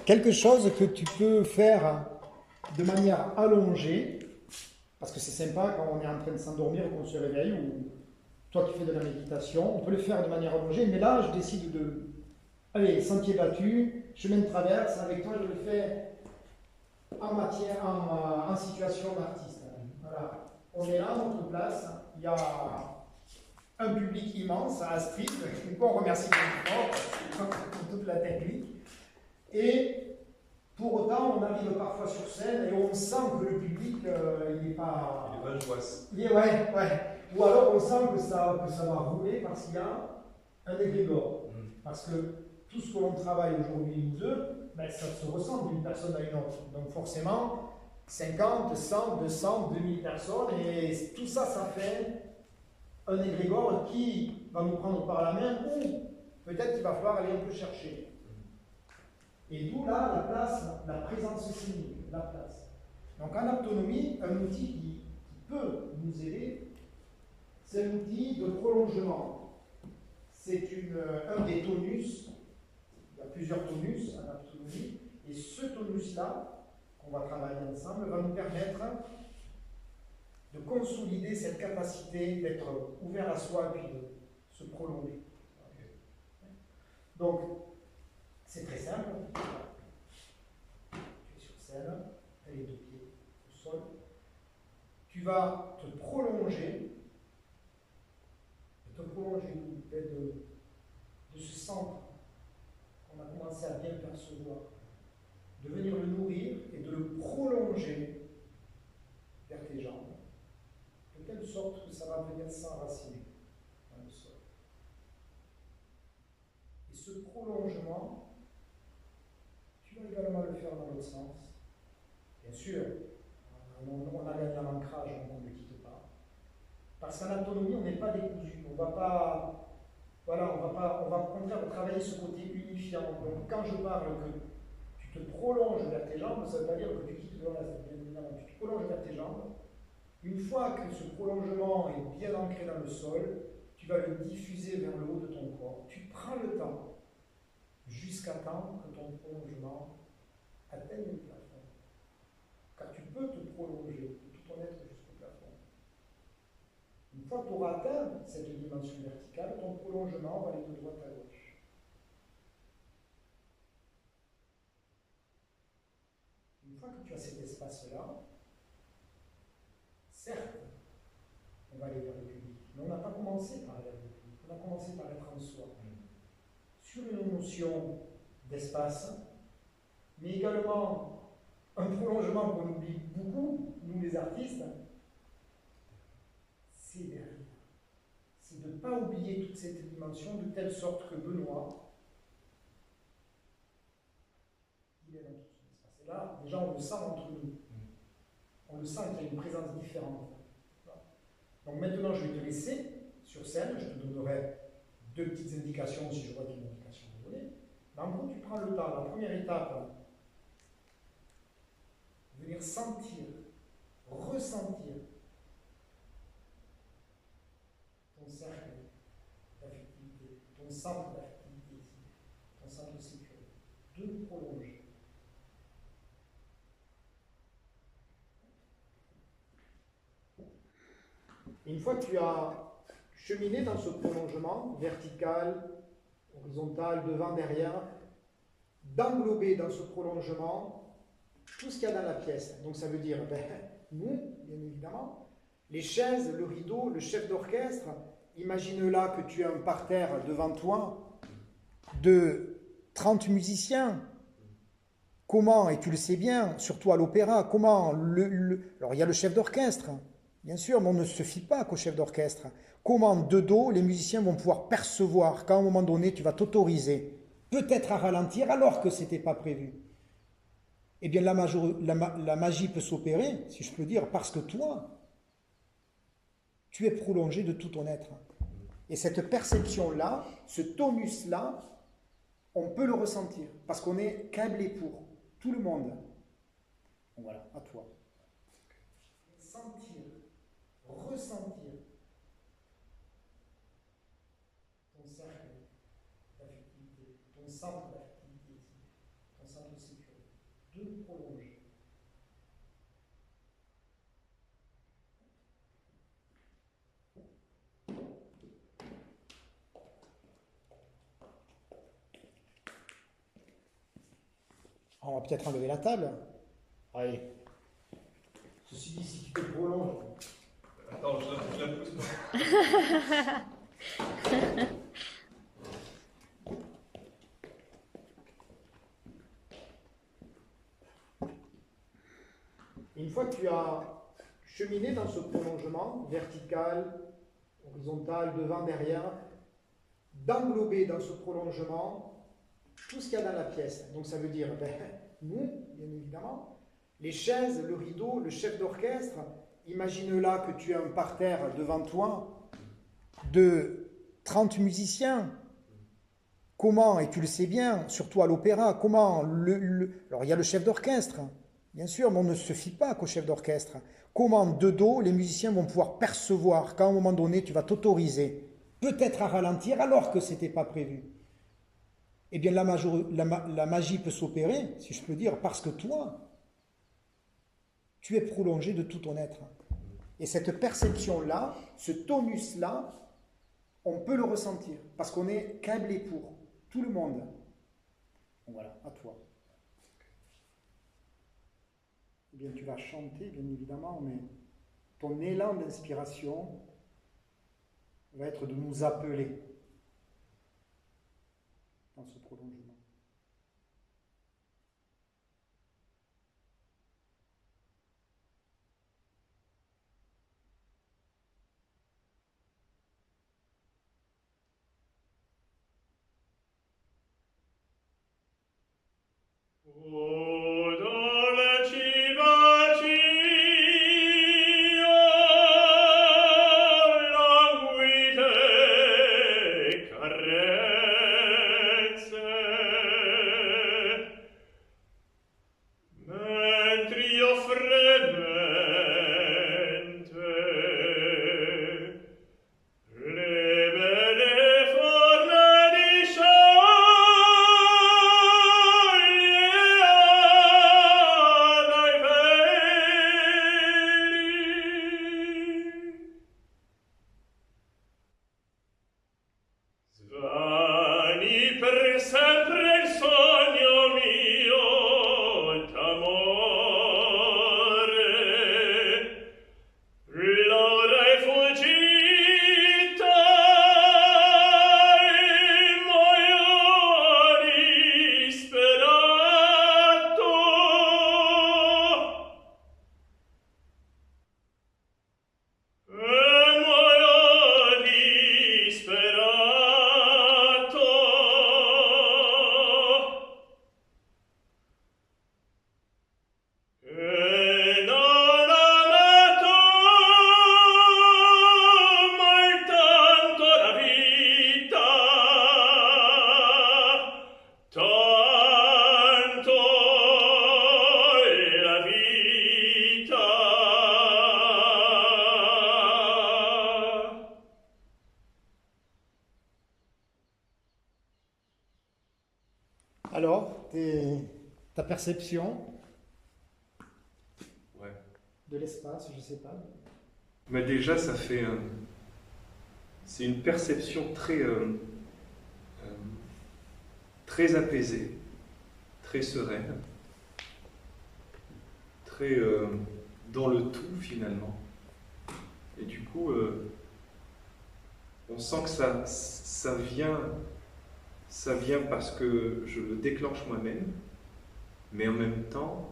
Quelque chose que tu peux faire de manière allongée, parce que c'est sympa quand on est en train de s'endormir ou qu'on se réveille, ou toi qui fais de la méditation, on peut le faire de manière allongée, mais là je décide de, allez, sentier battu, chemin de traverse, avec toi je le fais en situation d'artiste. Voilà. On est là, à notre place, il y a un public immense à Astrid, qu'on remercie pour toute la technique, et pour autant, on arrive parfois sur scène et on sent que le public, il n'est pas. Il est pas joyeux. Ouais, ouais. Ou alors on sent que ça va rouler parce qu'il y a un égrégore. Parce que tout ce que l'on travaille aujourd'hui, nous deux, ben, ça se ressent d'une personne à une autre. Donc forcément, 50, 100, 200, 2000 personnes, et tout ça, ça fait un égrégore qui va nous prendre par la main ou peut-être qu'il va falloir aller un peu chercher. Et d'où là la place, la présence scénique, la place. Donc en autonomie, un outil qui peut nous aider, c'est l'outil de prolongement. C'est un des tonus, il y a plusieurs tonus en autonomie, et ce tonus-là, qu'on va travailler ensemble, va nous permettre de consolider cette capacité d'être ouvert à soi et puis de se prolonger. Donc, c'est très simple. Tu es sur scène, tu as les deux pieds au sol. Tu vas te prolonger de ce centre qu'on a commencé à bien percevoir, de venir le nourrir et de le prolonger vers tes jambes, de telle sorte que ça va venir s'enraciner dans le sol. Et ce prolongement, tu vas également le faire dans l'autre sens. Bien sûr, on a gagné un ancrage, donc on ne le quitte pas. Parce qu'en autonomie, on n'est pas décousu. On va pas, voilà, on va au contraire travailler ce côté unifiant. Donc quand je parle que tu te prolonges vers tes jambes, ça ne veut pas dire que tu quittes le reste, bien évidemment. Tu te prolonges vers tes jambes. Une fois que ce prolongement est bien ancré dans le sol, tu vas le diffuser vers le haut de ton corps. Tu prends le temps jusqu'à temps que ton prolongement atteigne le plafond. Car tu peux te prolonger de tout ton être jusqu'au plafond. Une fois que tu auras atteint cette dimension verticale, ton prolongement va aller de droite à gauche. Une fois que tu as cet espace-là, certes, on va aller vers le public, mais on n'a pas commencé par aller vers le public, on a commencé par être en soi. Sur une notion d'espace, mais également un prolongement qu'on oublie beaucoup, nous les artistes, c'est derrière. C'est de ne pas oublier toute cette dimension de telle sorte que Benoît, il est dans tout son espace. Et là, déjà, on le sent entre nous. On le sent qu'il y a une présence différente. Donc maintenant, je vais te laisser sur scène, je te donnerai deux petites indications si je vois qu'il y a une indication à donner. Mais en gros, tu prends le temps. La première étape, venir sentir, ressentir ton cercle d'affectivité, ton centre d'affectivité ici, ton centre de sécurité. De le prolonger. Et une fois que tu as cheminé dans ce prolongement, vertical, horizontal, devant, derrière, d'englober dans ce prolongement tout ce qu'il y a dans la pièce. Donc ça veut dire, nous, bien évidemment, les chaises, le rideau, le chef d'orchestre. Imagine là que tu as un parterre devant toi de 30 musiciens. Comment, et tu le sais bien, surtout à l'opéra, comment alors il y a le chef d'orchestre, bien sûr, mais on ne se fie pas qu'au chef d'orchestre. Comment de dos, les musiciens vont pouvoir percevoir qu'à un moment donné, tu vas t'autoriser peut-être à ralentir alors que ce n'était pas prévu. Eh bien, la magie peut s'opérer, si je peux dire, parce que toi, tu es prolongé de tout ton être. Et cette perception-là, ce tonus-là, on peut le ressentir, parce qu'on est câblé pour tout le monde. Donc voilà, à toi. Sentir, ressentir ton cercle d'affectivité, ton centre d'affectivité, ton centre prolonge. On va peut-être enlever la table. Allez. Ceci dit, si tu te prolonges. Attends, je la pousse moi. Une fois que tu as cheminé dans ce prolongement, vertical, horizontal, devant, derrière, d'englober dans ce prolongement tout ce qu'il y a dans la pièce. Donc ça veut dire, nous, bien évidemment, les chaises, le rideau, le chef d'orchestre. Imagine là que tu as un parterre devant toi de 30 musiciens. Comment, et tu le sais bien, surtout à l'opéra, comment alors il y a le chef d'orchestre, bien sûr, mais on ne se fie pas qu'au chef d'orchestre. Comment de dos, les musiciens vont pouvoir percevoir qu'à un moment donné, tu vas t'autoriser peut-être à ralentir alors que ce n'était pas prévu. Eh bien, la magie peut s'opérer, si je peux dire, parce que toi, tu es prolongé de tout ton être. Et cette perception-là, ce tonus-là, on peut le ressentir, parce qu'on est câblé pour tout le monde. Donc voilà, à toi. Eh bien, tu vas chanter, bien évidemment, mais ton élan d'inspiration va être de nous appeler dans ce prolongement. Alors, ta perception de l'espace, je ne sais pas. Mais déjà, ça fait... c'est une perception très apaisée, très sereine, très dans le tout finalement. Et du coup, on sent que ça vient parce que je le déclenche moi-même, mais en même temps,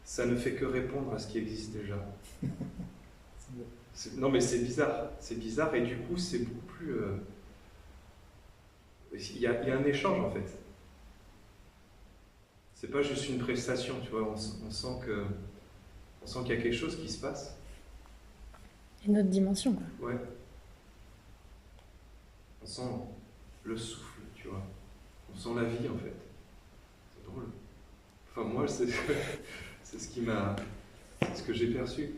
ça ne fait que répondre à ce qui existe déjà. Non mais c'est bizarre et du coup c'est beaucoup plus... Il y a un échange en fait. C'est pas juste une prestation, tu vois, on sent qu'il y a quelque chose qui se passe. Une autre dimension, quoi. Ouais. On sent le souffle, tu vois. On sent la vie en fait. C'est drôle. Enfin moi c'est ce qui m'a... C'est ce que j'ai perçu.